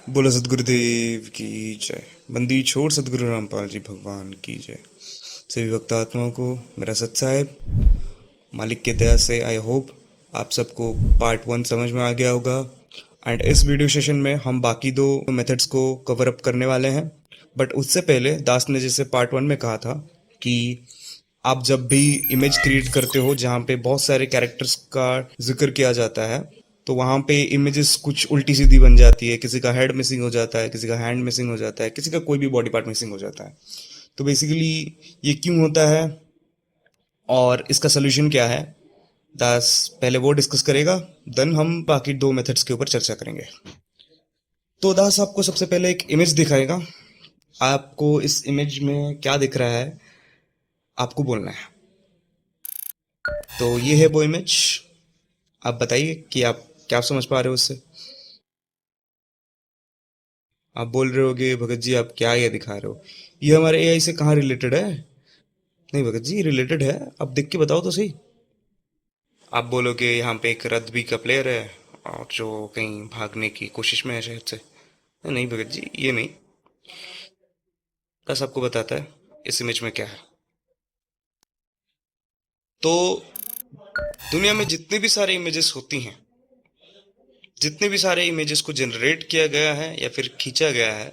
बोलो सदगुरुदेव की जय। बंदी छोड़ सदगुरु रामपाल जी भगवान की जय। सभी भक्त आत्माओं को मेरा सत साहेब। मालिक के दया से आई होप आप सबको पार्ट 1 समझ में आ गया होगा। एंड इस वीडियो सेशन में हम बाकी दो मेथड्स को कवर अप करने वाले हैं। बट उससे पहले दास ने जैसे पार्ट 1 में कहा था कि आप जब भी इमेज क्रिएट करते हो जहाँ पे बहुत सारे कैरेक्टर्स का जिक्र किया जाता है, तो वहाँ पे इमेजेस कुछ उल्टी सीधी बन जाती है। किसी का हेड मिसिंग हो जाता है, किसी का हैंड मिसिंग हो जाता है, किसी का कोई भी बॉडी पार्ट मिसिंग हो जाता है। तो बेसिकली ये क्यों होता है और इसका सोल्यूशन क्या है, दास पहले वो डिस्कस करेगा। देन हम बाकी दो मेथड्स के ऊपर चर्चा करेंगे। तो दास आपको सबसे पहले एक इमेज दिखाएगा। आपको इस इमेज में क्या दिख रहा है आपको बोलना है। तो ये है वो इमेज। आप बताइए कि आप क्या समझ पा रहे हो उससे। आप बोल रहे होगे भगत जी आप क्या ये दिखा रहे हो, ये हमारे एआई से कहाँ रिलेटेड है। नहीं भगत जी रिलेटेड है, आप देख के बताओ तो सही। आप बोलोगे यहाँ पे एक रग्बी का प्लेयर है और जो कहीं भागने की कोशिश में है शहर से। नहीं भगत जी ये नहीं। बस आपको बताता है इस इमेज में क्या है। तो दुनिया में जितने भी सारे इमेजेस होती हैं, जितने भी सारे इमेजेस को जनरेट किया गया है या फिर खींचा गया है,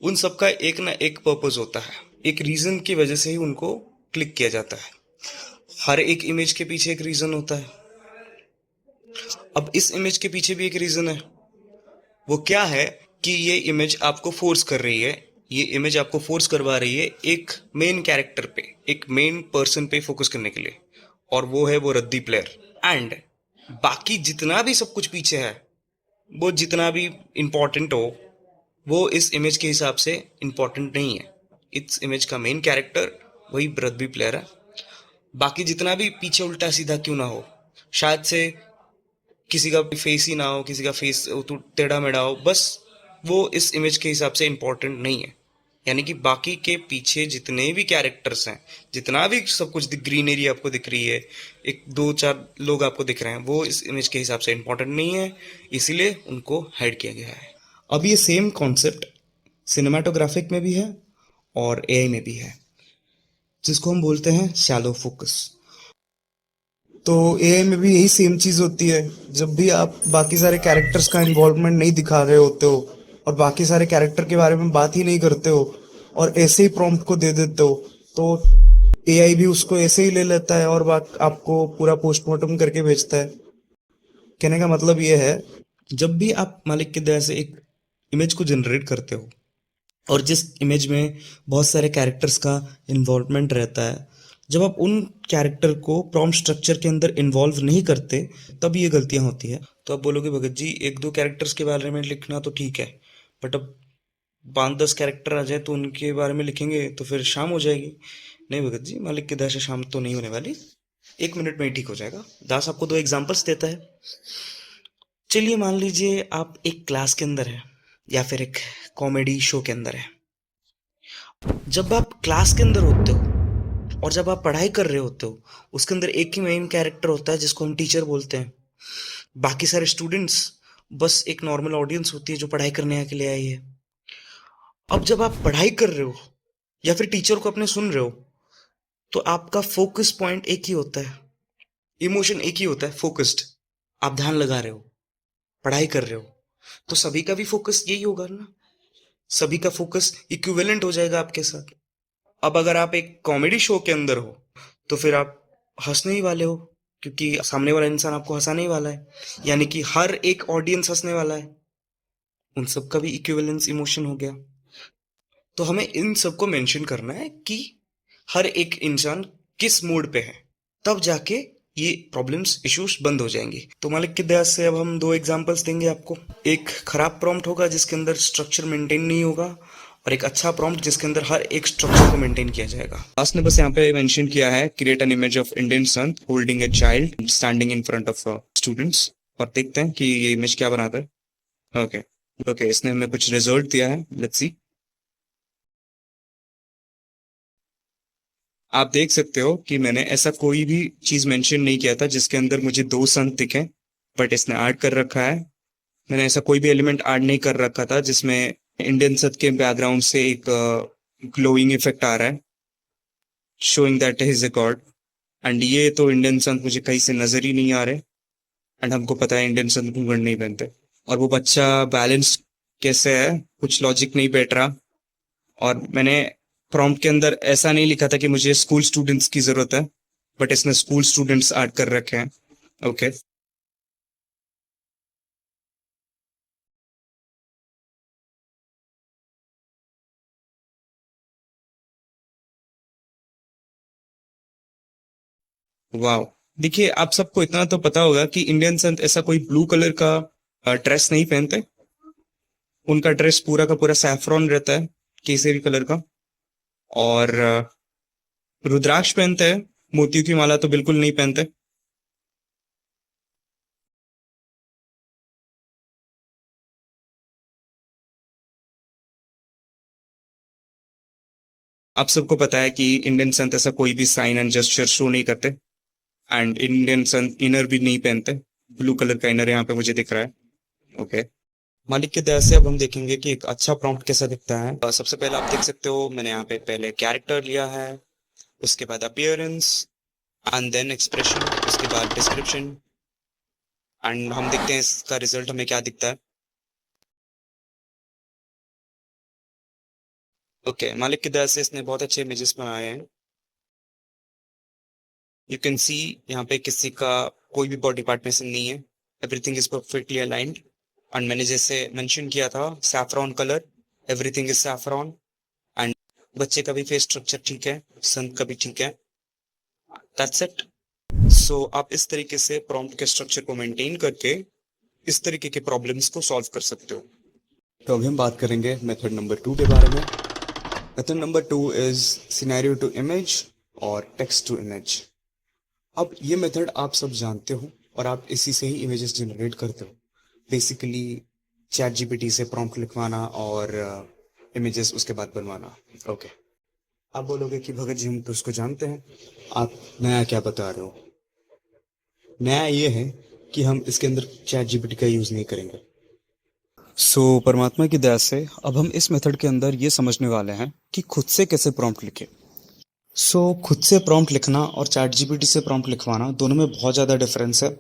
उन सबका एक ना एक पर्पस होता है। एक रीजन की वजह से ही उनको क्लिक किया जाता है। हर एक इमेज के पीछे एक रीजन होता है। अब इस इमेज के पीछे भी एक रीजन है। वो क्या है कि ये इमेज आपको फोर्स कर रही है, ये इमेज आपको फोर्स करवा रही है एक मेन कैरेक्टर पे, एक मेन पर्सन पे फोकस करने के लिए। और वो है वो रद्दी प्लेयर। एंड बाकी जितना भी सब कुछ पीछे है, वो जितना भी इंपॉर्टेंट हो, वो इस इमेज के हिसाब से इंपॉर्टेंट नहीं है। इस इमेज का मेन कैरेक्टर वही रद्दी प्लेयर है। बाकी जितना भी पीछे उल्टा सीधा क्यों ना हो, शायद से किसी का फेस ही ना हो, किसी का फेस टेढ़ा मेढ़ा हो, बस वो इस इमेज के हिसाब से इंपॉर्टेंट नहीं है। यानी कि बाकी के पीछे जितने भी कैरेक्टर्स हैं, जितना भी सब कुछ ग्रीनरी आपको दिख रही है, एक दो चार लोग आपको दिख रहे हैं, वो इस इमेज के हिसाब से इंपॉर्टेंट नहीं है, इसीलिए उनको हाइड किया गया है। अब ये सेम कॉन्सेप्ट सिनेमाटोग्राफिक में भी है और एआई में भी है, जिसको हम बोलते हैं शैलो फोकस। तो एआई में भी यही सेम चीज होती है। जब भी आप बाकी सारे कैरेक्टर्स का इन्वॉल्वमेंट नहीं दिखा रहे होते हो और बाकी सारे कैरेक्टर के बारे में बात ही नहीं करते हो और ऐसे ही प्रॉम्प्ट को दे देते हो, तो एआई भी उसको ऐसे ही ले लेता है और बात आपको पूरा पोस्टमार्टम करके भेजता है। कहने का मतलब ये है, जब भी आप मालिक की दया से एक इमेज को जनरेट करते हो और जिस इमेज में बहुत सारे कैरेक्टर्स का इन्वॉल्वमेंट रहता है, जब आप उन कैरेक्टर को प्रॉम्प्ट स्ट्रक्चर के अंदर इन्वॉल्व नहीं करते, तब ये गलतियां होती है। तो आप बोलोगे भगत जी एक दो कैरेक्टर्स के बारे में लिखना तो ठीक है, बट अब 5-10 कैरेक्टर आ जाए तो उनके बारे में लिखेंगे तो फिर शाम हो जाएगी। नहीं भगत जी मालिक की दया से शाम तो नहीं होने वाली, 1 मिनट में ही ठीक हो जाएगा। दास आपको दो एग्जाम्पल्स देता है। चलिए मान लीजिए आप एक क्लास के अंदर है या फिर एक कॉमेडी शो के अंदर है। जब आप क्लास के अंदर होते हो और जब आप पढ़ाई कर रहे होते हो, उसके अंदर एक ही मेन कैरेक्टर होता है जिसको हम टीचर बोलते हैं। बाकी सारे स्टूडेंट्स बस एक नॉर्मल ऑडियंस होती है जो पढ़ाई करने के लिए आई है। अब जब आप पढ़ाई कर रहे हो या फिर टीचर को अपने सुन रहे हो, तो आपका फोकस पॉइंट एक ही होता है, इमोशन एक ही होता है, फोकस्ड। आप ध्यान लगा रहे हो, पढ़ाई कर रहे हो, तो सभी का भी फोकस यही होगा ना। सभी का फोकस इक्विवेलेंट हो जाएगा आपके साथ। अब अगर आप एक कॉमेडी शो के अंदर हो, तो फिर आप हंसने ही वाले हो, क्योंकि सामने वाला इंसान आपको हंसाने ही वाला है। यानी कि हर एक ऑडियंस हंसने वाला है। उन सब का भी इक्विवेलेंस इमोशन हो गया। तो हमें इन सबको मेंशन करना है कि हर एक इंसान किस मूड पे है, तब जाके ये प्रॉब्लम्स इश्यूज बंद हो जाएंगी। तो मालिक की दया से अब हम दो एग्जांपल्स देंगे आपको। एक खराब प्रॉम्प्ट होगा जिसके अंदर स्ट्रक्चर मेंटेन नहीं होगा, और एक अच्छा प्रॉम्प्ट जिसके अंदर हर एक स्ट्रक्चर को मेंटेन किया जाएगा। लास्ट ने बस यहाँ पे मेंशन किया है create an image of Indian son holding a child standing in front of students. और देखते हैं कि ये इमेज क्या बनाता है। ओके ओके, इसने हमें कुछ रिजल्ट दिया है, लेट्स सी। आप देख सकते हो कि मैंने ऐसा कोई भी चीज मेंशन नहीं किया था जिसके अंदर मुझे दो संत दिखे, बट इसने ऐड कर रखा है मैंने ऐसा कोई भी एलिमेंट ऐड नहीं कर रखा था जिसमें इंडियन सत के बैकग्राउंड से एक ग्लोइंग इफेक्ट आ रहा है, showing that is a God. And ये तो इंडियन संत मुझे कहीं से नजर ही नहीं आ रहे। एंड हमको पता है इंडियन संत घूंघट नहीं पहनते। और वो बच्चा बैलेंस कैसे है, कुछ लॉजिक नहीं बैठ रहा। और मैंने प्रॉम्प्ट के अंदर ऐसा नहीं लिखा था कि मुझे स्कूल स्टूडेंट्स की जरूरत है, बट इसने स्कूल स्टूडेंट्स ऐड कर रखे हैं। ओके। वाह। देखिए, आप सबको इतना तो पता होगा कि इंडियन संत ऐसा कोई ब्लू कलर का ड्रेस नहीं पहनते। उनका ड्रेस पूरा का पूरा सैफरॉन रहता है, केसरी कलर का। और रुद्राक्ष पहनते हैं, मोतियों की माला तो बिल्कुल नहीं पहनते। आप सबको पता है कि इंडियन संत ऐसा कोई भी साइन एंड जेस्चर शो नहीं करते। एंड इंडियन संत इनर भी नहीं पहनते। ब्लू कलर का इनर यहाँ पे मुझे दिख रहा है। ओके। मालिक की दया से अब हम देखेंगे कि एक अच्छा प्रॉम्प्ट कैसा दिखता है। सबसे पहले आप देख सकते हो, मैंने यहाँ पे पहले कैरेक्टर लिया है, उसके बाद अपीयरेंस, एंड देन एक्सप्रेशन, उसके बाद डिस्क्रिप्शन। एंड हम देखते हैं इसका रिजल्ट हमें क्या दिखता है। ओके, मालिक की दया से इसने बहुत अच्छे इमेजेस बनाए हैं। यू कैन सी यहाँ पे किसी का कोई भी बॉडी पार्ट मिसिंग नहीं है। Everything is perfectly aligned. And मैंने जैसे मेंशन किया था, saffron colour, everything is saffron. And बच्चे का भी फेस स्ट्रक्चर ठीक है, संत का भी ठीक है। That's it. सो आप इस तरीके से प्रॉम्प्ट के स्ट्रक्चर को मेंटेन करके इस तरीके के प्रॉब्लम्स को सॉल्व कर सकते हो। तो अभी हम बात करेंगे मेथड नंबर 2 के बारे में। Method number 2 is scenario to image और टेक्स्ट टू इमेज। अब ये मेथड आप सब जानते हो और आप इसी से ही इमेजेस जनरेट करते हो। बेसिकली चैट जीपीटी से प्रॉम्प्ट लिखवाना और इमेजेस उसके बाद बनवाना। ओके। आप बोलोगे कि भगत जी हम तो उसको जानते हैं, आप नया क्या बता रहे हो। नया ये है कि हम इसके अंदर चैट जीपीटी का यूज़ नहीं करेंगे। परमात्मा की दया से अब हम इस मेथड के अंदर ये समझने वाले हैं कि खुद से कैसे प्रॉम्प्ट लिखें। खुद से प्रॉम्प्ट लिखना और चैट जीपीटी से प्रॉम्प्ट लिखवाना दोनों में बहुत ज़्यादा डिफरेंस है।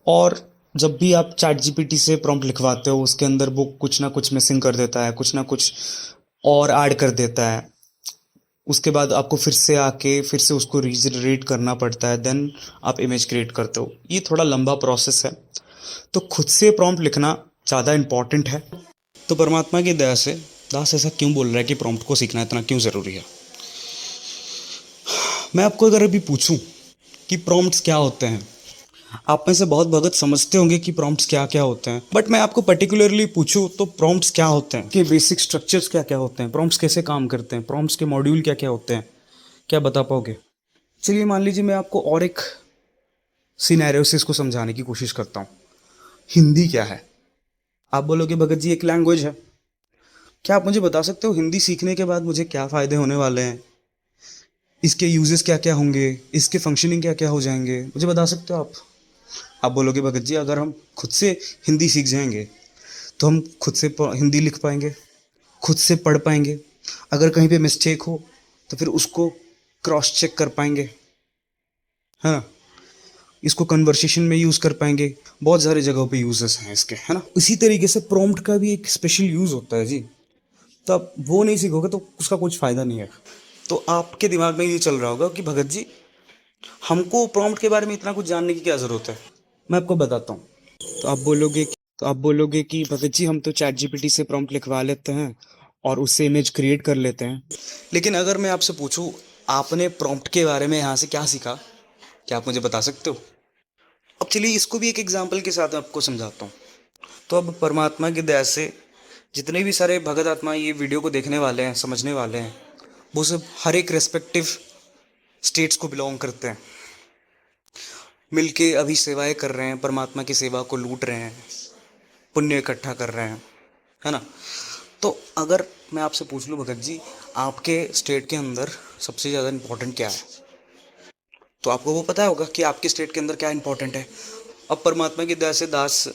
और जब भी आप चैट जीपीटी से प्रॉम्प्ट लिखवाते हो, उसके अंदर वो कुछ ना कुछ मिसिंग कर देता है, कुछ ना कुछ और ऐड कर देता है। उसके बाद आपको फिर से आके फिर से उसको रीजनरेट करना पड़ता है, देन आप इमेज क्रिएट करते हो। ये थोड़ा लंबा प्रोसेस है। तो खुद से प्रॉम्प्ट लिखना ज़्यादा इम्पॉर्टेंट है। तो परमात्मा की दया से दास ऐसा क्यों बोल रहा है कि प्रॉम्प्ट को सीखना इतना क्यों ज़रूरी है। मैं आपको अगर अभी पूछूं कि प्रॉम्प्ट्स क्या होते हैं, आप में से बहुत भगत समझते होंगे कि प्रॉम्प्ट्स क्या क्या होते हैं। बट मैं आपको पर्टिकुलरली पूछूं तो प्रॉम्प्ट्स क्या होते हैं, कि बेसिक स्ट्रक्चर्स क्या क्या होते हैं, प्रॉम्प्ट्स कैसे काम करते हैं, प्रॉम्प्ट्स के मॉड्यूल क्या क्या होते हैं, क्या बता पाओगे। चलिए मान लीजिए मैं आपको और एक सिनेरियो से इसको समझाने की कोशिश करता हूँ। हिंदी क्या है। आप बोलोगे भगत जी एक लैंग्वेज है। क्या आप मुझे बता सकते हो हिंदी सीखने के बाद मुझे क्या फ़ायदे होने वाले हैं, इसके यूजेस क्या क्या होंगे, इसके फंक्शनिंग क्या क्या हो जाएंगे, मुझे बता सकते हो आप। आप बोलोगे भगत जी अगर हम खुद से हिंदी सीख जाएंगे तो हम खुद से हिंदी लिख पाएंगे, खुद से पढ़ पाएंगे। अगर कहीं पे मिस्टेक हो तो फिर उसको क्रॉस चेक कर पाएंगे, है ना। इसको कन्वर्सेशन में यूज़ कर पाएंगे। बहुत सारी जगहों पे यूजेस हैं इसके, है ना। इसी तरीके से प्रॉम्प्ट का भी एक स्पेशल यूज़ होता है जी। तो आप वो नहीं सीखोगे तो उसका कुछ फ़ायदा नहीं है। तो आपके दिमाग में ये चल रहा होगा कि भगत जी हमको प्रॉम्प्ट के बारे में इतना कुछ जानने की क्या ज़रूरत है। मैं आपको बताता हूँ। तो आप बोलोगे कि भगत जी हम तो चैट जीपीटी से प्रॉम्प्ट लिखवा लेते हैं और उससे इमेज क्रिएट कर लेते हैं। लेकिन अगर मैं आपसे पूछूं आपने प्रॉम्प्ट के बारे में यहाँ से क्या सीखा, क्या आप मुझे बता सकते हो। अब चलिए इसको भी एक एग्जाम्पल के साथ आपको समझाता हूँ। तो अब परमात्मा की दया से जितने भी सारे भगत आत्मा ये वीडियो को देखने वाले हैं, समझने वाले हैं, वो सब हर एक रेस्पेक्टिव स्टेट्स को बिलोंग करते हैं। मिलके अभी सेवाएं कर रहे हैं, परमात्मा की सेवा को लूट रहे हैं, पुण्य इकट्ठा कर रहे हैं, है ना। तो अगर मैं आपसे पूछ लूँ भगत जी आपके स्टेट के अंदर सबसे ज़्यादा इम्पोर्टेंट क्या है, तो आपको वो पता होगा कि आपके स्टेट के अंदर क्या इंपॉर्टेंट है। अब परमात्मा की दया से दास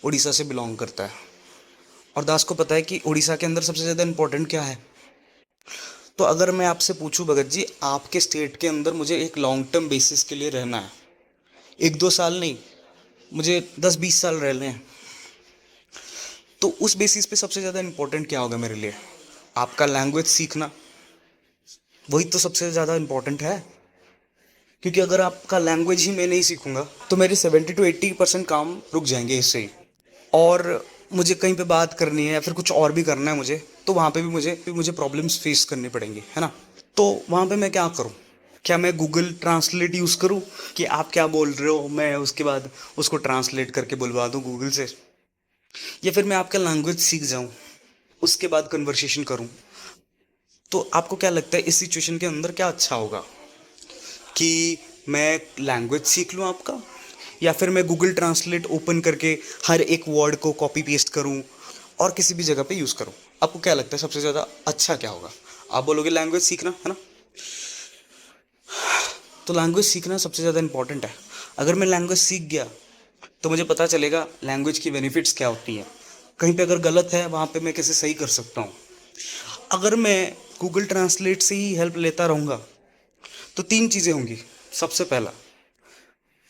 उड़ीसा से बिलोंग करता है, और दास को पता है कि उड़ीसा के अंदर सबसे ज़्यादा इम्पोर्टेंट क्या है। तो अगर मैं आपसे पूछूं भगत जी, आपके स्टेट के अंदर मुझे एक लॉन्ग टर्म बेसिस के लिए रहना है, 1-2 साल नहीं, मुझे 10-20 साल रहने हैं, तो उस बेसिस पे सबसे ज़्यादा इम्पोर्टेंट क्या होगा मेरे लिए? आपका लैंग्वेज सीखना, वही तो सबसे ज़्यादा इम्पोर्टेंट है। क्योंकि अगर आपका लैंग्वेज ही मैं नहीं सीखूंगा तो मेरे 70-80% काम रुक जाएंगे इससे ही। और मुझे कहीं पे बात करनी है या फिर कुछ और भी करना है मुझे, तो वहाँ पे भी मुझे प्रॉब्लम्स फेस करनी पड़ेंगी, है ना। तो वहाँ पे मैं क्या करूँ? क्या मैं गूगल ट्रांसलेट यूज़ करूँ कि आप क्या बोल रहे हो, मैं उसके बाद उसको ट्रांसलेट करके बुलवा दूँ गूगल से? या फिर मैं आपका लैंग्वेज सीख जाऊँ, उसके बाद कन्वर्सेशन करूँ? तो आपको क्या लगता है इस सिचुएशन के अंदर क्या अच्छा होगा? कि मैं लैंग्वेज सीख लूँ आपका, या फिर मैं गूगल ट्रांसलेट ओपन करके हर एक वर्ड को कॉपी पेस्ट करूँ और किसी भी जगह पे यूज़ करूँ? आपको क्या लगता है सबसे ज़्यादा अच्छा क्या होगा? आप बोलोगे लैंग्वेज सीखना, है ना। तो लैंग्वेज सीखना सबसे ज़्यादा इंपॉर्टेंट है। अगर मैं लैंग्वेज सीख गया तो मुझे पता चलेगा लैंग्वेज की बेनिफिट्स क्या होती हैं, कहीं पे अगर गलत है वहाँ पे मैं कैसे सही कर सकता हूँ। अगर मैं गूगल ट्रांसलेट से ही हेल्प लेता रहूँगा तो 3 चीज़ें होंगी। सबसे पहला,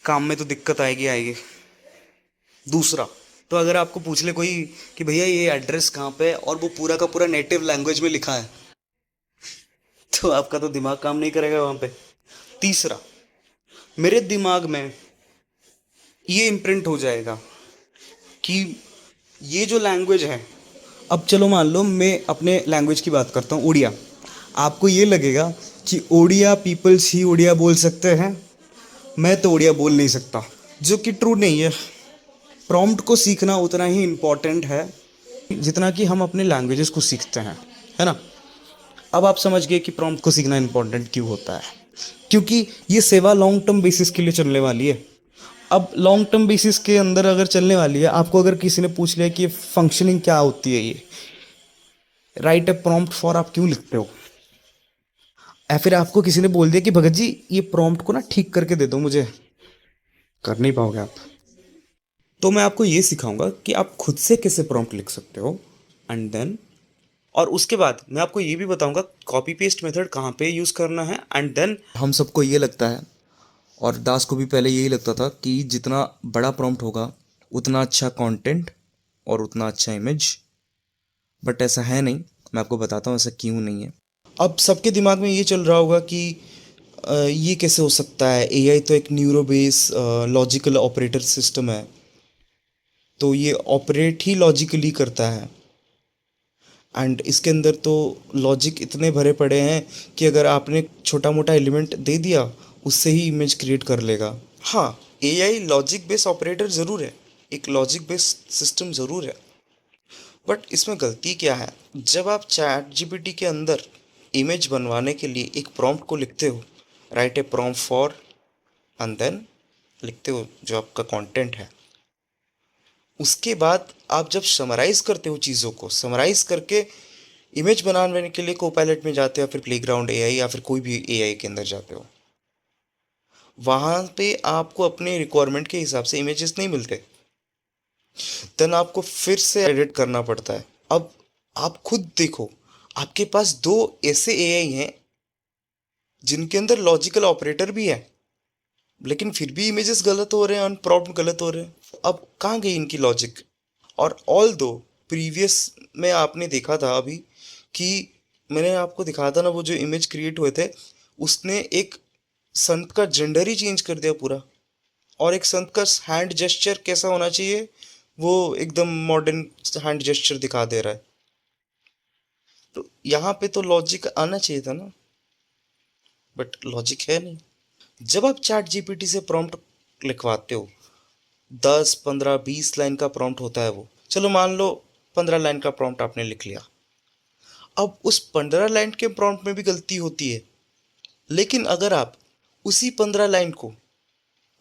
काम में तो दिक्कत आएगी आएगी। दूसरा, तो अगर आपको पूछ ले कोई कि भैया ये एड्रेस कहाँ पे है और वो पूरा का पूरा नेटिव लैंग्वेज में लिखा है, तो आपका तो दिमाग काम नहीं करेगा वहाँ पे। तीसरा, मेरे दिमाग में ये इम्प्रिंट हो जाएगा कि ये जो लैंग्वेज है, अब चलो मान लो मैं अपने लैंग्वेज की बात करता हूँ, उड़िया। आपको ये लगेगा कि उड़िया पीपल्स ही उड़िया बोल सकते हैं, मैं तो उड़िया बोल नहीं सकता, जो कि ट्रू नहीं है। प्रॉम्प्ट को सीखना उतना ही इम्पोर्टेंट है जितना कि हम अपने लैंग्वेजेस को सीखते हैं, है ना। अब आप समझ गए कि प्रॉम्प्ट को सीखना इम्पोर्टेंट क्यों होता है, क्योंकि ये सेवा लॉन्ग टर्म बेसिस के लिए चलने वाली है। अब लॉन्ग टर्म बेसिस के अंदर अगर चलने वाली है, आपको अगर किसी ने पूछ लिया कि ये फंक्शनिंग क्या होती है, ये राइट ए प्रॉम्प्ट फॉर आप क्यों लिखते हो, या फिर आपको किसी ने बोल दिया कि भगत जी ये प्रॉम्प्ट को ना ठीक करके दे दो मुझे, कर नहीं पाओगे आप। तो मैं आपको ये सिखाऊंगा कि आप खुद से कैसे प्रॉम्प्ट लिख सकते हो, एंड देन, और उसके बाद मैं आपको ये भी बताऊंगा कॉपी पेस्ट मेथड कहाँ पे यूज़ करना है। एंड देन हम सबको ये लगता है, और दास को भी पहले यही लगता था कि जितना बड़ा प्रॉम्प्ट होगा उतना अच्छा कंटेंट और उतना अच्छा इमेज, बट ऐसा है नहीं। मैं आपको बताता हूँ ऐसा क्यों नहीं है। अब सबके दिमाग में ये चल रहा होगा कि ये कैसे हो सकता है, एआई तो एक neuro base logical operator system है, तो ये ऑपरेट ही लॉजिकली करता है, एंड इसके अंदर तो लॉजिक इतने भरे पड़े हैं कि अगर आपने छोटा मोटा एलिमेंट दे दिया उससे ही इमेज क्रिएट कर लेगा। हाँ, एआई लॉजिक बेस्ड ऑपरेटर ज़रूर है, एक लॉजिक बेस्ड सिस्टम ज़रूर है, बट इसमें गलती क्या है? जब आप चैट जीपीटी के अंदर इमेज बनवाने के लिए एक प्रॉम्प्ट को लिखते हो, write a prompt for, and then लिखते हो जो आपका कंटेंट है, उसके बाद आप जब समराइज़ करते हो चीज़ों को, समराइज़ करके इमेज बनाने के लिए कोपायलट में जाते हो, या फिर प्लेग्राउंड एआई या फिर कोई भी एआई के अंदर जाते हो, वहाँ पे आपको अपने रिक्वायरमेंट के हिसाब से इमेजेस नहीं मिलते, देन आपको फिर से एडिट करना पड़ता है। अब आप खुद देखो, आपके पास दो ऐसे एआई हैं जिनके अंदर लॉजिकल ऑपरेटर भी है, लेकिन फिर भी इमेजेस गलत हो रहे हैं, अनप्रॉम्प्ट गलत हो रहे हैं। अब कहाँ गई इनकी लॉजिक? और ऑल दो प्रीवियस में आपने देखा था अभी कि मैंने आपको दिखाया था ना, वो जो इमेज क्रिएट हुए थे, उसने एक संत का जेंडर ही चेंज कर दिया पूरा, और एक संत का हैंड जेस्चर कैसा होना चाहिए वो एकदम मॉडर्न हैंड जेस्चर दिखा दे रहा है। तो यहाँ पे तो लॉजिक आना चाहिए था ना, बट लॉजिक है नहीं। जब आप चैट जीपीटी से प्रॉम्प्ट लिखवाते हो, 10, 15, 20 लाइन का प्रॉम्प्ट होता है वो, चलो मान लो 15 लाइन का प्रॉम्प्ट आपने लिख लिया। अब उस 15 लाइन के प्रॉम्प्ट में भी गलती होती है, लेकिन अगर आप उसी 15 लाइन को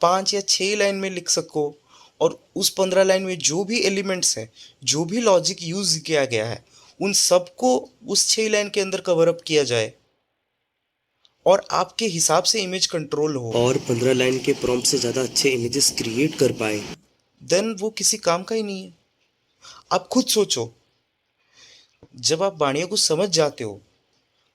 5 या 6 लाइन में लिख सको, और उस 15 लाइन में जो भी एलिमेंट्स हैं, जो भी लॉजिक यूज किया गया है, उन सबको उस 6 लाइन के अंदर कवर अप किया जाए और आपके हिसाब से इमेज कंट्रोल हो, और 15 लाइन के प्रॉम्प्ट से ज़्यादा अच्छे इमेजेस क्रिएट कर पाए, देन वो किसी काम का ही नहीं है। आप खुद सोचो, जब आप वाणियों को समझ जाते हो,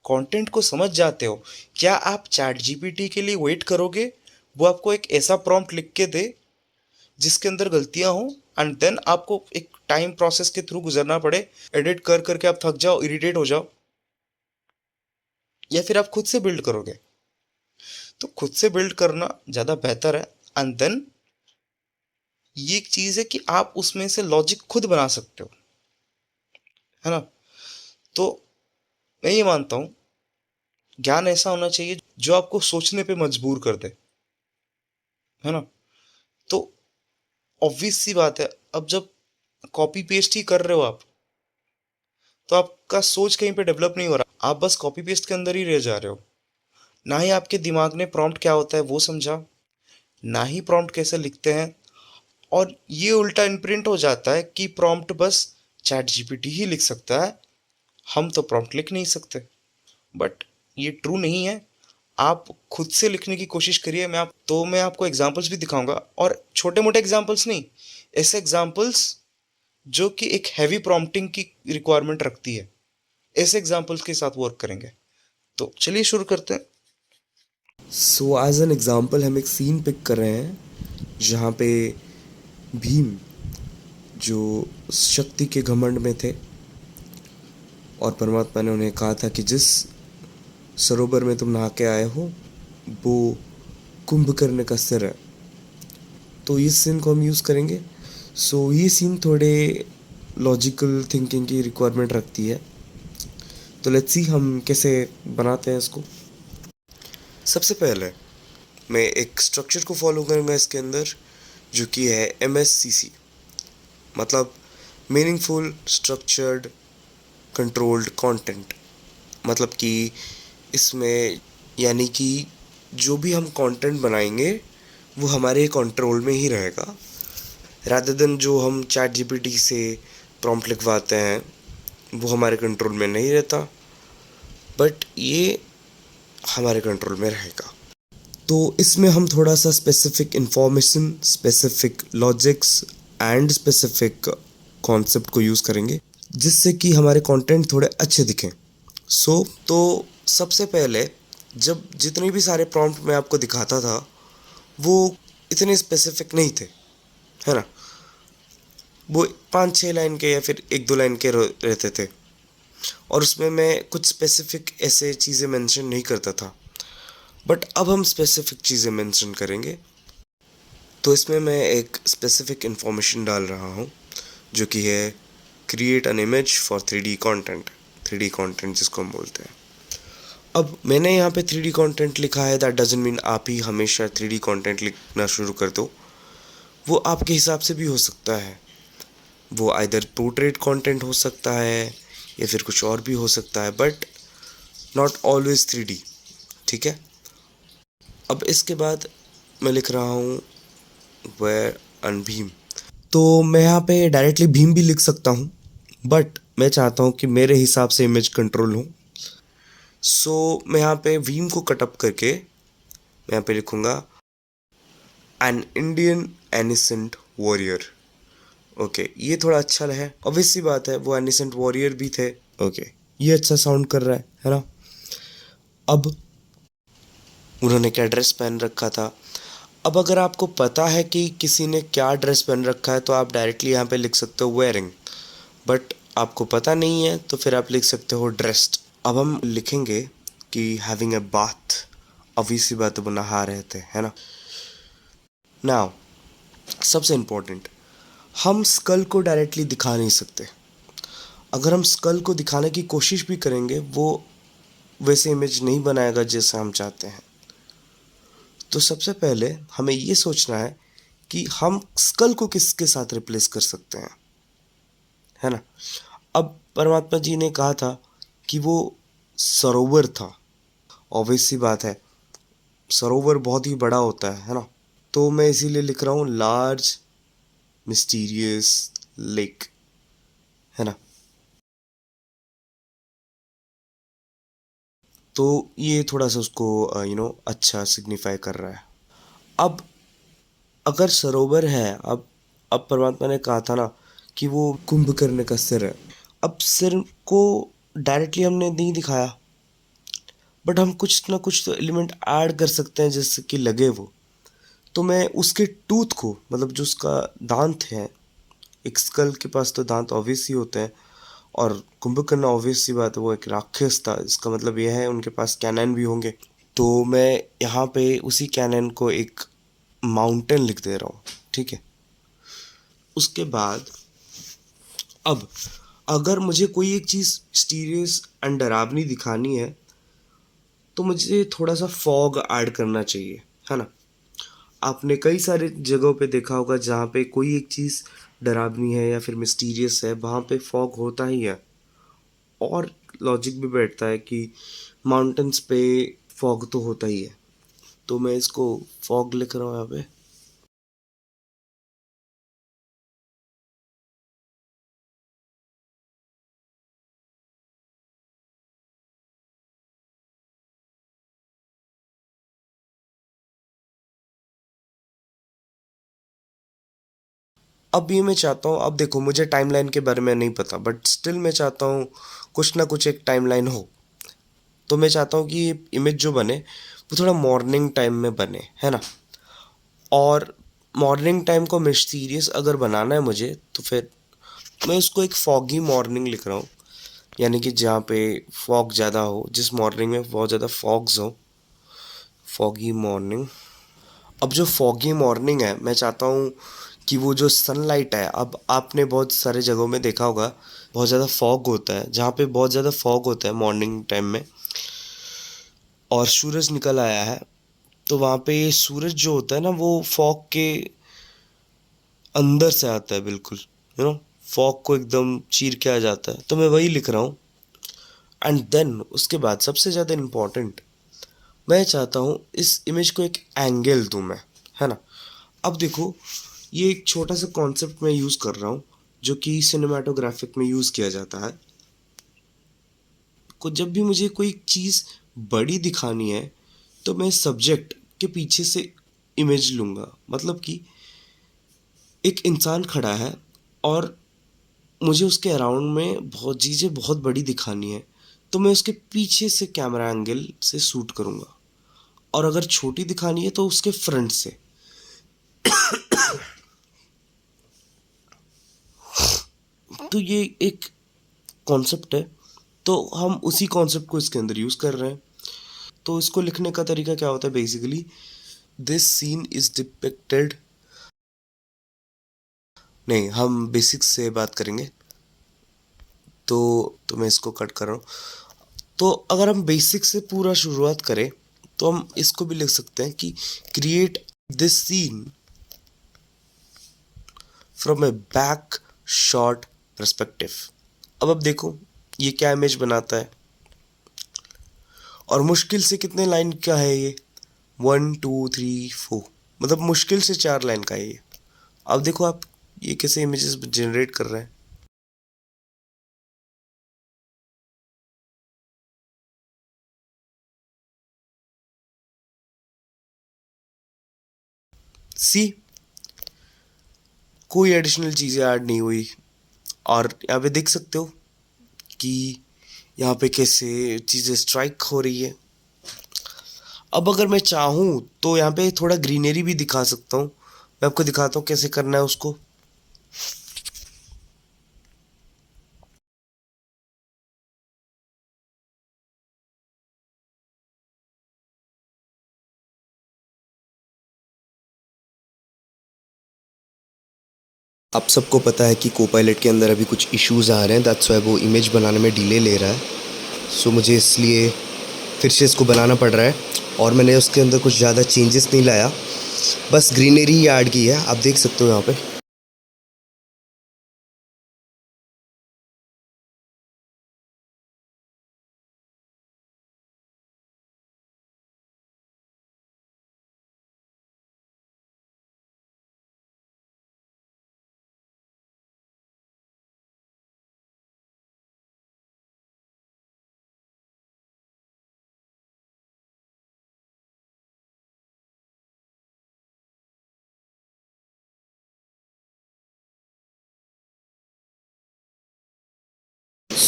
कंटेंट को समझ जाते हो, क्या आप चैट जीपीटी के लिए वेट करोगे वो आपको एक ऐसा प्रॉम्प्ट लिख के दे जिसके अंदर गलतियां हो, एंड देन आपको एक टाइम प्रोसेस के थ्रू गुजरना पड़े, एडिट कर करके आप थक जाओ, इरिटेट हो जाओ, या फिर आप खुद से बिल्ड करोगे? तो खुद से बिल्ड करना ज़्यादा बेहतर है। एंड देन ये एक चीज़ है कि आप उसमें से लॉजिक खुद बना सकते हो, है ना? तो मैं ये मानता हूँ, ज्ञान ऐसा होना चाहिए जो आपको सोचने पे मजबूर कर दे, है ना? तो ऑब्वियस सी बात है, अब जब कॉपी पेस्ट ही कर रहे हो आप, तो आपका सोच कहीं पे डेवलप नहीं हो रहा, आप बस कॉपी पेस्ट के अंदर ही रह जा रहे हो। ना ही आपके दिमाग ने प्रॉम्प्ट क्या होता है वो समझा, ना ही प्रॉम्प्ट कैसे लिखते हैं, और ये उल्टा इम्प्रिंट हो जाता है कि प्रॉम्प्ट बस चैट जीपीटी ही लिख सकता है, हम तो प्रॉम्प्ट लिख नहीं सकते। बट ये ट्रू नहीं है। आप खुद से लिखने की कोशिश करिए। मैं आपको एग्जांपल्स भी दिखाऊंगा, और छोटे मोटे एग्जांपल्स नहीं, ऐसे एग्जांपल्स जो कि एक हैवी प्रॉम्प्टिंग की रिक्वायरमेंट रखती है, ऐसे एग्जांपल्स के साथ वर्क करेंगे। तो चलिए शुरू करते हैं। सो एज एन एग्जाम्पल हम एक सीन पिक कर रहे हैं जहाँ पे भीम जो शक्ति के घमंड में थे, और परमात्मा ने उन्हें कहा था कि जिस सरोवर में तुम नहा के आए हो वो कुंभकर्ण का सिर है। तो इस सीन को हम यूज़ करेंगे। सो ये सीन थोड़े लॉजिकल थिंकिंग की रिक्वायरमेंट रखती है, तो लेट्स सी हम कैसे बनाते हैं इसको। सबसे पहले मैं एक स्ट्रक्चर को फॉलो करूँगा इसके अंदर, जो कि है MSCC, मतलब मीनिंगफुल स्ट्रक्चर्ड कंट्रोल्ड कंटेंट। मतलब कि इसमें, यानी कि जो भी हम कंटेंट बनाएंगे वो हमारे कंट्रोल में ही रहेगा, रादर देन जो हम चैट जीपीटी से प्रॉम्प्ट लिखवाते हैं वो हमारे कंट्रोल में नहीं रहता, बट ये हमारे कंट्रोल में रहेगा। तो इसमें हम थोड़ा सा specific information, specific logics and specific concept को यूज़ करेंगे जिससे कि हमारे कंटेंट थोड़े अच्छे दिखें। तो सबसे पहले जब जितने भी सारे प्रॉम्प्ट मैं आपको दिखाता था वो इतने स्पेसिफिक नहीं थे, है ना? वो 5-6 लाइन के या फिर 1-2 लाइन के रहते थे, और उसमें मैं कुछ स्पेसिफिक ऐसे चीज़ें मेंशन नहीं करता था। बट अब हम स्पेसिफिक चीज़ें मेंशन करेंगे। तो इसमें मैं एक स्पेसिफिक इंफॉर्मेशन डाल रहा हूँ, जो कि है create an image for 3D content. 3D content जिसको हम बोलते हैं। अब मैंने यहाँ पे 3D कंटेंट लिखा है, दैट डजंट मीन आप ही हमेशा 3D कंटेंट लिखना शुरू कर दो। वो आपके हिसाब से भी हो सकता है। वो आइदर पोर्ट्रेट कंटेंट हो सकता है या फिर कुछ और भी हो सकता है, बट नॉट ऑलवेज 3D। ठीक है। अब इसके बाद मैं लिख रहा हूँ वेयर एंड भीम। तो मैं यहाँ पे डायरेक्टली भीम भी लिख सकता हूँ, बट मैं चाहता हूँ कि मेरे हिसाब से इमेज कंट्रोल हो। सो मैं यहाँ पे भीम को कटअप करके मैं यहाँ पे लिखूँगा an Indian ancient warrior. Okay, ये थोड़ा अच्छा है, ऑब्वियस सी बात है, वो एनिसेंट वॉरियर भी थे। ओके, ये अच्छा साउंड कर रहा है ना? अब उन्होंने क्या ड्रेस पहन रखा था। अब अगर आपको पता है कि किसी ने क्या ड्रेस पहन रखा है तो आप डायरेक्टली यहाँ पे लिख सकते हो वेयरिंग, बट आपको पता नहीं है तो फिर आप लिख सकते हो ड्रेस्ड। अब हम लिखेंगे कि हैविंग ए बाथ, ऑब्वियसली बात है वो नहा रहे थे, है ना? नाउ सबसे इम्पोर्टेंट, हम स्कल को डायरेक्टली दिखा नहीं सकते। अगर हम स्कल को दिखाने की कोशिश भी करेंगे वो वैसे इमेज नहीं बनाएगा जैसा हम चाहते हैं। तो सबसे पहले हमें ये सोचना है कि हम स्कल को किसके साथ रिप्लेस कर सकते हैं, है ना? अब परमात्मा जी ने कहा था कि वो सरोवर था। ऑब्वियस सी बात है, सरोवर बहुत ही बड़ा होता है ना? तो मैं इसीलिए लिख रहा हूँ लार्ज मिस्टीरियस लेक, है ना? तो ये थोड़ा सा उसको अच्छा सिग्निफाई कर रहा है। अब अगर सरोवर है, अब अब परमात्मा ने कहा था ना कि वो कुंभकर्ण का सिर है। अब सिर को डायरेक्टली हमने नहीं दिखाया, बट हम कुछ ना कुछ तो एलिमेंट ऐड कर सकते हैं जिससे कि लगे वो। तो मैं उसके टूथ को, मतलब जो उसका दांत है, एक स्कल के पास तो दांत ऑब्वियस ही होते हैं, और कुंभकर्ण ऑब्वियस सी बात है वो एक राक्षस था, इसका मतलब यह है उनके पास कैनन भी होंगे। तो मैं यहाँ पे उसी कैनन को एक माउंटेन लिख दे रहा हूँ, ठीक है। उसके बाद अब अगर मुझे कोई एक चीज़ मिस्टीरियस एंड डरावनी दिखानी है तो मुझे थोड़ा सा फॉग ऐड करना चाहिए, है ना। आपने कई सारे जगहों पे देखा होगा जहाँ पे कोई एक चीज़ डरावनी है या फिर मिस्टीरियस है, वहाँ पे फॉग होता ही है। और लॉजिक भी बैठता है कि माउंटेन्स पे फॉग तो होता ही है। तो मैं इसको फॉग लिख रहा हूँ यहाँ पे। अब ये मैं चाहता हूँ, अब देखो मुझे टाइमलाइन के बारे में नहीं पता, बट स्टिल मैं चाहता हूँ कुछ ना कुछ एक टाइमलाइन हो। तो मैं चाहता हूँ कि ये इमेज जो बने वो थोड़ा मॉर्निंग टाइम में बने, है ना। और मॉर्निंग टाइम को मिस्टीरियस अगर बनाना है मुझे तो फिर मैं उसको एक फॉगी मॉर्निंग लिख रहा हूँ, यानी कि जहाँ पे फॉग ज़्यादा हो, जिस मॉर्निंग में बहुत ज़्यादा फॉग्स हो, फॉगी मॉर्निंग। अब जो फॉगी मॉर्निंग है, मैं चाहता हूँ कि वो जो सनलाइट है, अब आपने बहुत सारे जगहों में देखा होगा बहुत ज़्यादा फॉग होता है, जहाँ पे बहुत ज़्यादा फॉग होता है मॉर्निंग टाइम में और सूरज निकल आया है, तो वहाँ पे सूरज जो होता है ना वो फॉग के अंदर से आता है बिल्कुल, फॉग को एकदम चीर के आ जाता है। तो मैं वही लिख रहा हूँ। एंड देन उसके बाद सबसे ज़्यादा इम्पोर्टेंट, मैं चाहता हूँ इस इमेज को एक एंगल दूँ मैं, है ना। अब देखो ये एक छोटा सा कॉन्सेप्ट मैं यूज़ कर रहा हूँ जो कि सिनेमाटोग्राफिक में यूज़ किया जाता है। को जब भी मुझे कोई चीज़ बड़ी दिखानी है तो मैं सब्जेक्ट के पीछे से इमेज लूँगा, मतलब कि एक इंसान खड़ा है और मुझे उसके अराउंड में बहुत चीज़ें बहुत बड़ी दिखानी है, तो मैं उसके पीछे से कैमरा एंगल से शूट करूँगा। और अगर छोटी दिखानी है तो उसके फ्रंट से। तो ये एक कॉन्सेप्ट है, तो हम उसी कॉन्सेप्ट को इसके अंदर यूज़ कर रहे हैं। तो इसको लिखने का तरीका क्या होता है, basically this scene is depicted, नहीं हम बेसिक्स से बात करेंगे। तो मैं इसको कट कर रहा हूँ। तो अगर हम बेसिक से पूरा शुरुआत करें तो हम इसको भी लिख सकते हैं कि create this scene from a back shot perspective. अब देखो ये क्या इमेज बनाता है, और मुश्किल से कितने लाइन का है ये, 1 2 3 4, मतलब मुश्किल से 4 लाइन का है ये। अब देखो आप ये कैसे इमेजेस जनरेट कर रहे हैं। सी, कोई एडिशनल चीज़ें ऐड नहीं हुई, और यहाँ पे देख सकते हो कि यहाँ पे कैसे चीज़ें स्ट्राइक हो रही है। अब अगर मैं चाहूँ तो यहाँ पे थोड़ा ग्रीनरी भी दिखा सकता हूँ, मैं आपको दिखाता हूँ कैसे करना है उसको। आप सबको पता है कि कोपायलट के अंदर अभी कुछ इश्यूज़ आ रहे हैं, दैट्स वाई वो इमेज बनाने में डिले ले रहा है। सो मुझे इसलिए फिर से इसको बनाना पड़ रहा है, और मैंने उसके अंदर कुछ ज़्यादा चेंजेस नहीं लाया, बस ग्रीनरी ही ऐड की है, आप देख सकते हो यहाँ पे।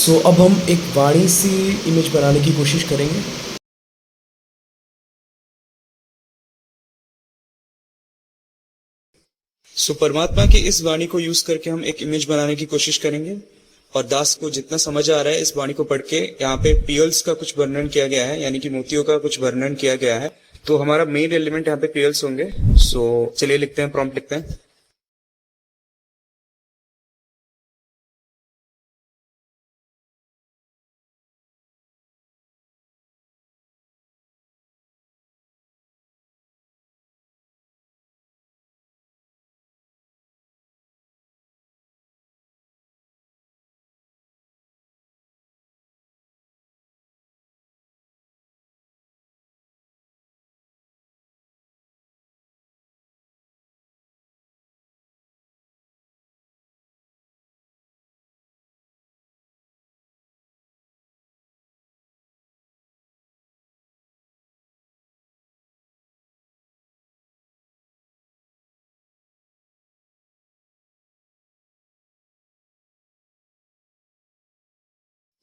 सो अब हम एक वाणी सी इमेज बनाने की कोशिश करेंगे. सो परमात्मा की इस वाणी को यूज करके हम एक इमेज बनाने की कोशिश करेंगे. और दास को जितना समझ आ रहा है इस वाणी को पढ़ के, यहाँ पे पियल्स का कुछ वर्णन किया गया है, यानी कि मोतियों का कुछ वर्णन किया गया है. तो हमारा मेन एलिमेंट यहाँ पे पियल्स होंगे. सो चलिए लिखते हैं, प्रॉम्प्ट लिखते हैं.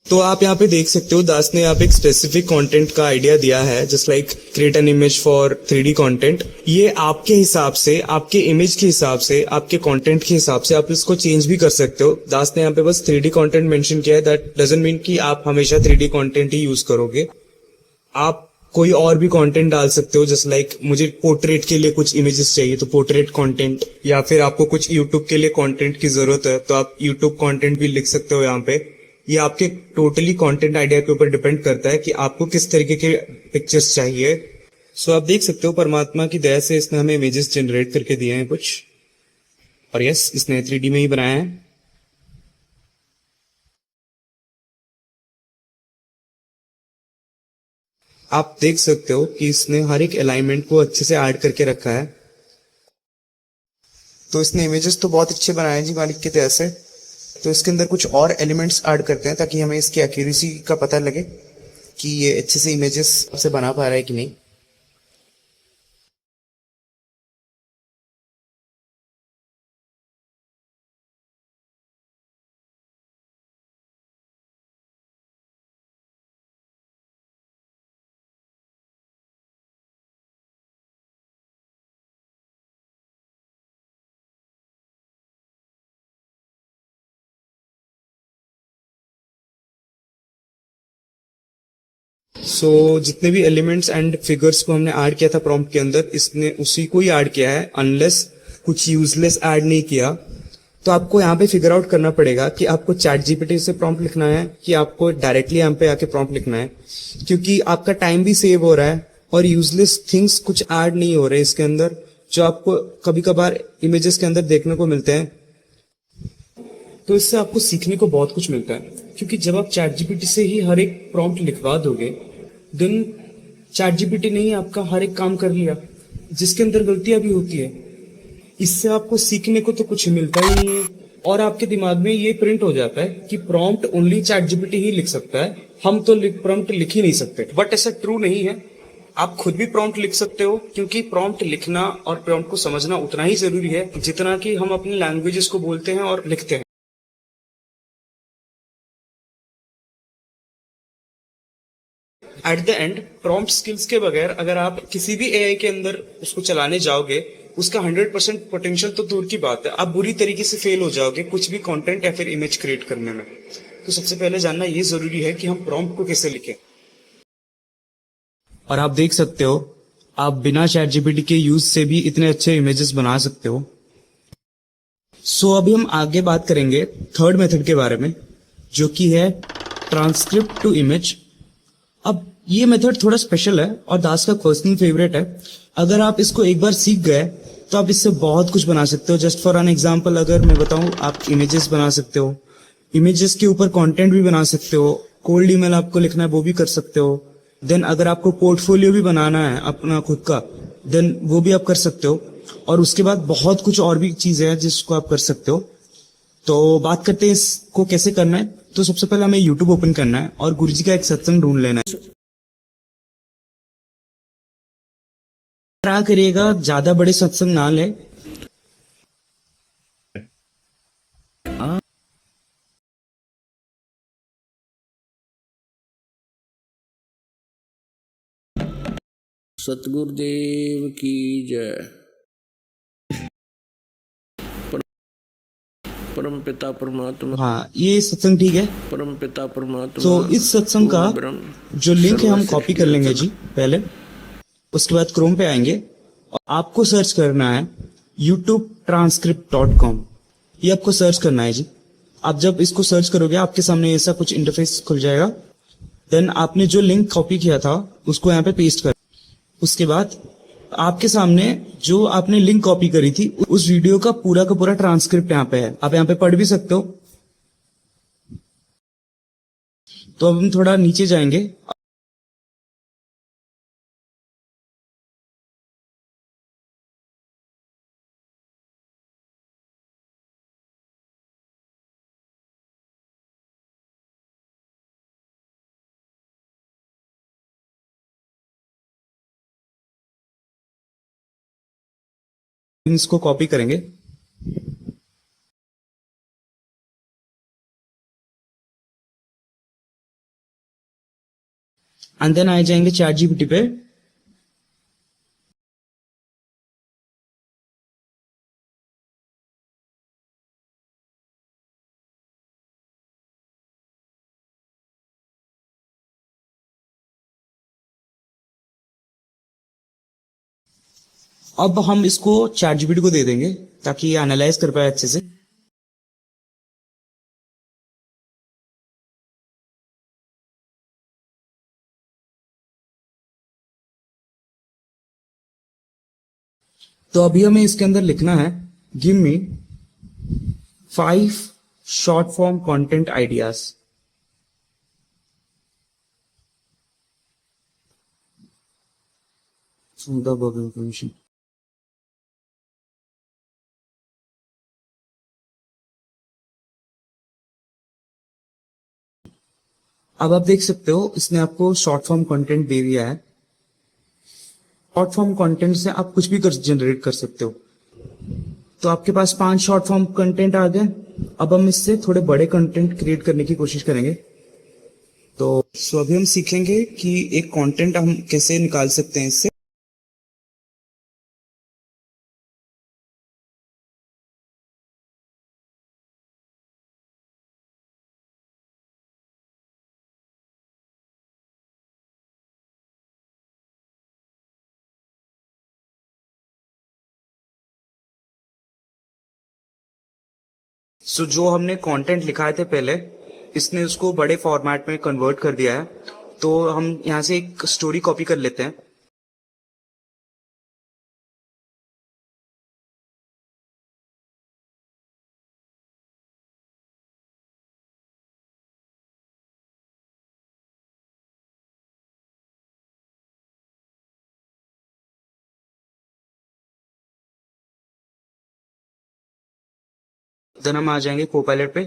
तो आप यहाँ पे देख सकते हो, दास ने यहाँ पे एक स्पेसिफिक कंटेंट का आइडिया दिया है, just like create an image for 3D content. ये आपके हिसाब से, आपके इमेज के हिसाब से, आपके कंटेंट के हिसाब से आप इसको चेंज भी कर सकते हो. दास ने यहाँ पे बस 3D कंटेंट मेंशन किया है. दैट डजंट मीन कि आप हमेशा 3D कंटेंट ही यूज करोगे. आप कोई और भी कंटेंट डाल सकते हो, जस्ट लाइक मुझे पोर्ट्रेट के लिए कुछ इमेजेस चाहिए तो पोर्ट्रेट कंटेंट, या फिर आपको कुछ यूट्यूब के लिए कंटेंट की जरूरत है तो आप यूट्यूब कंटेंट भी लिख सकते हो यहाँ पे. ये आपके टोटली कंटेंट आइडिया के ऊपर डिपेंड करता है कि आपको किस तरीके के पिक्चर्स चाहिए. सो आप देख सकते हो परमात्मा की दया से इसने हमें इमेजेस जनरेट करके दिए हैं कुछ. और यस, इसने 3D में ही बनाया है. आप देख सकते हो कि इसने हर एक अलाइनमेंट को अच्छे से ऐड करके रखा है. तो इसने इमेजेस तो बहुत अच्छे बनाए हैं जी मालिक की दया से. तो इसके अंदर कुछ और एलिमेंट्स ऐड करते हैं ताकि हमें इसकी एक्यूरेसी का पता लगे कि ये अच्छे से इमेजेस से बना पा रहा है कि नहीं. जितने भी एलिमेंट्स एंड फिगर्स को हमने ऐड किया था प्रॉम्प्ट के अंदर, इसने उसी को ही ऐड किया है, अनलेस कुछ यूजलेस ऐड नहीं किया. तो आपको यहाँ पे फिगर आउट करना पड़ेगा कि आपको चैट जीपीटी से प्रॉम्प्ट लिखना है कि आपको डायरेक्टली यहाँ पे आके प्रॉम्प्ट लिखना है, क्योंकि आपका टाइम भी सेव हो रहा है और यूजलेस थिंग्स कुछ ऐड नहीं हो रहे इसके अंदर, जो आपको कभी कभार इमेजेस के अंदर देखने को मिलते हैं. तो इससे आपको सीखने को बहुत कुछ मिलता है, क्योंकि जब आप चैट जीपीटी से ही हर एक प्रॉम्प्ट लिखवा दोगे, देन चैट जीपीटी ने ही आपका हर एक काम कर लिया, जिसके अंदर गलतियां भी होती है. इससे आपको सीखने को तो कुछ मिलता ही नहीं है, और आपके दिमाग में ये प्रिंट हो जाता है कि प्रॉम्प्ट ओनली चैट जीपीटी ही लिख सकता है, हम तो प्रॉम्प्ट लिख ही नहीं सकते. बट ऐसा ट्रू नहीं है. आप खुद भी प्रॉम्प्ट लिख सकते हो, क्योंकि प्रॉम्प्ट लिखना और प्रॉम्प्ट को समझना उतना ही जरूरी है जितना कि हम अपनी लैंग्वेजेस को बोलते हैं और लिखते हैं. At the end prompt skills के बगैर अगर आप किसी भी एआई के अंदर उसको चलाने जाओगे, उसका 100% पोटेंशियल तो दूर की बात है, आप बुरी तरीके से फेल हो जाओगे कुछ भी कंटेंट या फिर इमेज क्रिएट करने में. तो सबसे पहले जानना ये जरूरी है कि हम प्रॉम्प्ट को कैसे लिखें. और आप देख सकते हो, आप बिना चैट जीपीटी के यूज से भी इतने अच्छे इमेजेस बना सकते हो. अभी हम आगे बात करेंगे थर्ड मेथड के बारे में, जो कि है ट्रांसक्रिप्ट टू इमेज. अब ये मेथड थोड़ा स्पेशल है और दास का पर्सनल फेवरेट है. अगर आप इसको एक बार सीख गए तो आप इससे बहुत कुछ बना सकते हो. जस्ट फॉर एन एग्जांपल अगर मैं बताऊं, आप इमेजेस बना सकते हो, इमेजेस के ऊपर कंटेंट भी बना सकते हो, कोल्ड ईमेल आपको लिखना है वो भी कर सकते हो. देन अगर आपको पोर्टफोलियो भी बनाना है अपना खुद का, देन वो भी आप कर सकते हो. और उसके बाद बहुत कुछ और भी चीजें हैं जिसको आप कर सकते हो. तो बात करते हैं इसको कैसे करना है. तो सबसे पहले हमें यूट्यूब ओपन करना है और गुरुजी का एक सत्संग ढूंढ लेना है. ट्राई करिएगा ज्यादा बड़े सत्संग ना ले. सतगुरुदेव की जय। परम पिता परमात्मा। हाँ, ये सत्संग ठीक है। परम पिता परमात्मा। तो इस सत्संग का पूर्ण ब्रह्म जो लिंक है हम सर्वश्रेष्ठ कॉपी कर लेंगे जी पहले, उसके बाद क्रोम पे आएंगे और आपको सर्च करना है youtube-transcript.com। ये आपको सर्च करना है जी। आप जब इसको सर्च करोगे आपके सामने ऐसा कुछ इंटरफेस खुल जाएगा। देन आपने जो लिंक कॉपी किया था उसको यहाँ पे पेस्ट कर, उसके बाद आपके सामने जो आपने लिंक कॉपी करी थी उस वीडियो का पूरा ट्रांसक्रिप्ट यहाँ पे है। आप यहाँ पे पढ़ भी सकते हो। तो अब हम थोड़ा नीचे जाएंगे। इसको कॉपी करेंगे एंड देन आ जाएंगे चैट जीपीटी पे। अब हम इसको चैट जीपीटी को दे देंगे ताकि ये एनालाइज कर पाए अच्छे से। तो अभी हमें इसके अंदर लिखना है give me 5 short form content ideas. Information. अब आप देख सकते हो इसने आपको शॉर्ट फॉर्म कंटेंट दे दिया है। शॉर्ट फॉर्म कंटेंट से आप कुछ भी जनरेट कर सकते हो। तो आपके पास 5 शॉर्ट फॉर्म कंटेंट आ गए। अब हम इससे थोड़े बड़े कंटेंट क्रिएट करने की कोशिश करेंगे। तो अभी हम सीखेंगे कि एक कंटेंट हम कैसे निकाल सकते हैं इससे। जो हमने कंटेंट लिखाए थे पहले, इसने उसको बड़े फॉर्मेट में कन्वर्ट कर दिया है। तो हम यहाँ से एक स्टोरी कॉपी कर लेते हैं। देन हम आ जाएंगे कोपायलट पे।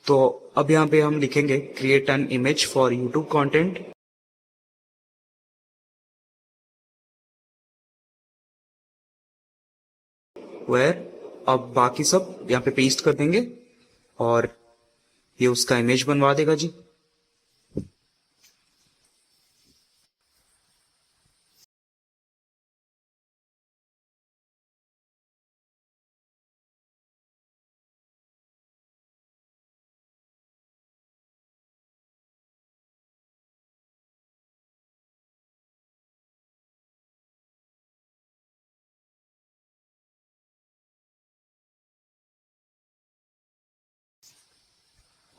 तो अब यहाँ पे हम लिखेंगे create an image for YouTube content. Where अब बाकी सब यहाँ पे पेस्ट कर देंगे और ये उसका इमेज बनवा देगा जी।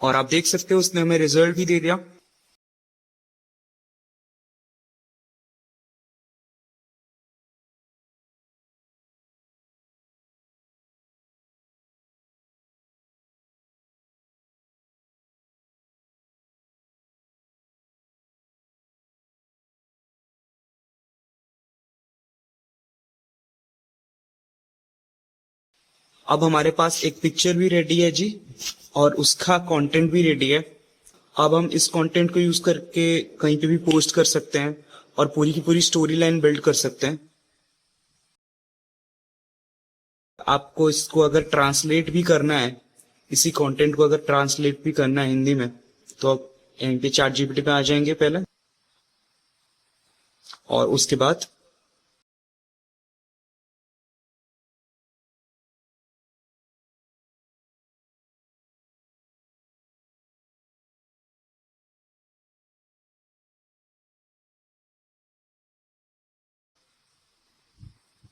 और आप देख सकते हो उसने हमें रिजल्ट भी दे दिया। अब हमारे पास एक पिक्चर भी रेडी है जी और उसका कंटेंट भी रेडी है। अब हम इस कंटेंट को यूज करके कहीं पे भी पोस्ट कर सकते हैं और पूरी की पूरी स्टोरी लाइन बिल्ड कर सकते हैं। आपको इसको अगर ट्रांसलेट भी करना है, इसी कंटेंट को अगर ट्रांसलेट भी करना है हिंदी में, तो आप यहीं पे चैट जीपीटी पे आ जाएंगे पहले और उसके बाद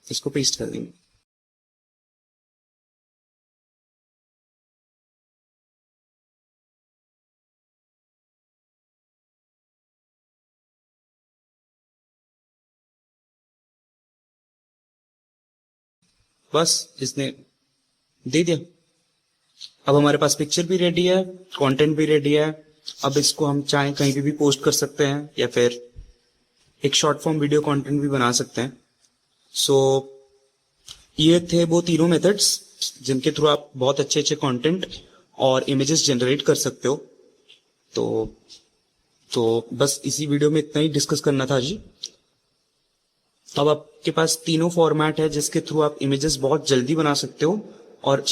इसको पेस्ट कर देंगे। बस इसने दे दिया। अब हमारे पास पिक्चर भी रेडी है, कंटेंट भी रेडी है। अब इसको हम चाहे कहीं भी पोस्ट कर सकते हैं या फिर एक शॉर्ट फॉर्म वीडियो कंटेंट भी बना सकते हैं। सो ये थे वो तीनों मेथड्स जिनके थ्रू आप बहुत अच्छे अच्छे कंटेंट और इमेजेस जनरेट कर सकते हो। तो बस इसी वीडियो में इतना ही डिस्कस करना था जी। अब आपके पास तीनों फॉर्मेट है जिसके थ्रू आप इमेजेस बहुत जल्दी बना सकते हो और